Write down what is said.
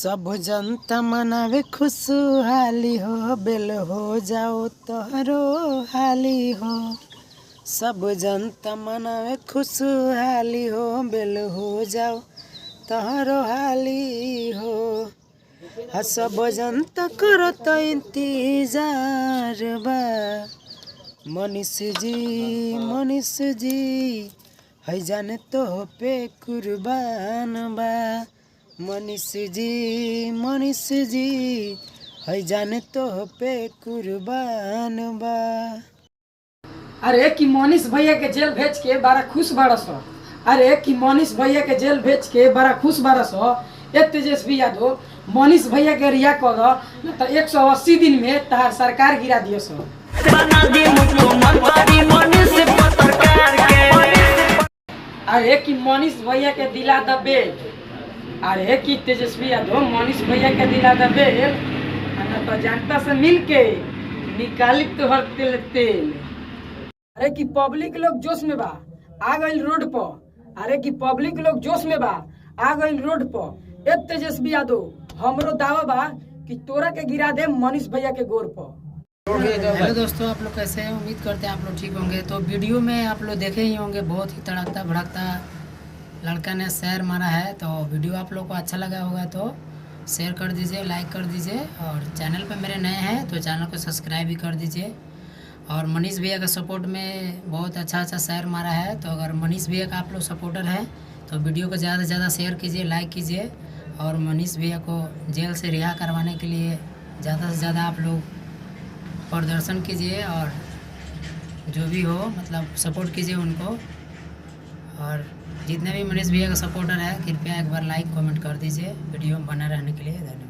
सब जनता मनावे खुशहाली हो, बेल हो जाओ तोहरो हाली हो। सब जनता मनावे खुशहाली हो, बेल हो जाओ तोहरो हाली हो। सब जनता करो तो इंतजार बा। मनीष जी है जाने तो पे कुर्बान बा। मनीष जी है जाने तो पे कुर्बान बा। अरे कि मनीष भैया के जेल भेज के बड़ा खुश बारह सौ। अरे कि मनीष भैया के जेल भेज के बड़ा खुश बारह सौ। तेजस्वी यादव मनीष भैया के रिहा कर न तो 180 दिन में तहार सरकार गिरा दियो सो। अरे कि मनीष भैया के दिला द बेल। अरे कि तेजस्वी यादव मनीष भैया के दिला द बेल न तो जनता से मिल के निकाली तोहर तेल। अरे कि पब्लिक लोग जोश में बा आ गई रोड पर। अरे कि पब्लिक लोग जोश में बा आ गई रोड पर। तेजस्वी यादव हमरो दावा बा कि तोरा के गिरा दे मनीष भैया के गोर पर। हेलो दोस्तों, आप लोग कैसे हैं? उम्मीद करते हैं आप लोग ठीक होंगे। तो वीडियो में आप लोग देखे ही होंगे, बहुत ही तड़कता भड़कता लड़का ने शेर मारा है। तो वीडियो आप लोग को अच्छा लगा होगा तो शेयर कर दीजिए, लाइक कर दीजिए, और चैनल पर मेरे नए हैं तो चैनल को सब्सक्राइब भी कर दीजिए। और मनीष भैया का सपोर्ट में बहुत अच्छा शेयर मारा है। तो अगर मनीष भैया का आप लोग सपोर्टर हैं तो वीडियो को ज़्यादा से ज़्यादा शेयर कीजिए, लाइक कीजिए, और मनीष भैया को जेल से रिहा करवाने के लिए ज़्यादा से ज़्यादा आप लोग प्रदर्शन कीजिए, और जो भी हो मतलब सपोर्ट कीजिए उनको। और जितने भी मनीष भैया का सपोर्टर है कृपया एक बार लाइक कमेंट कर दीजिए वीडियो बना रहने के लिए। धन्यवाद।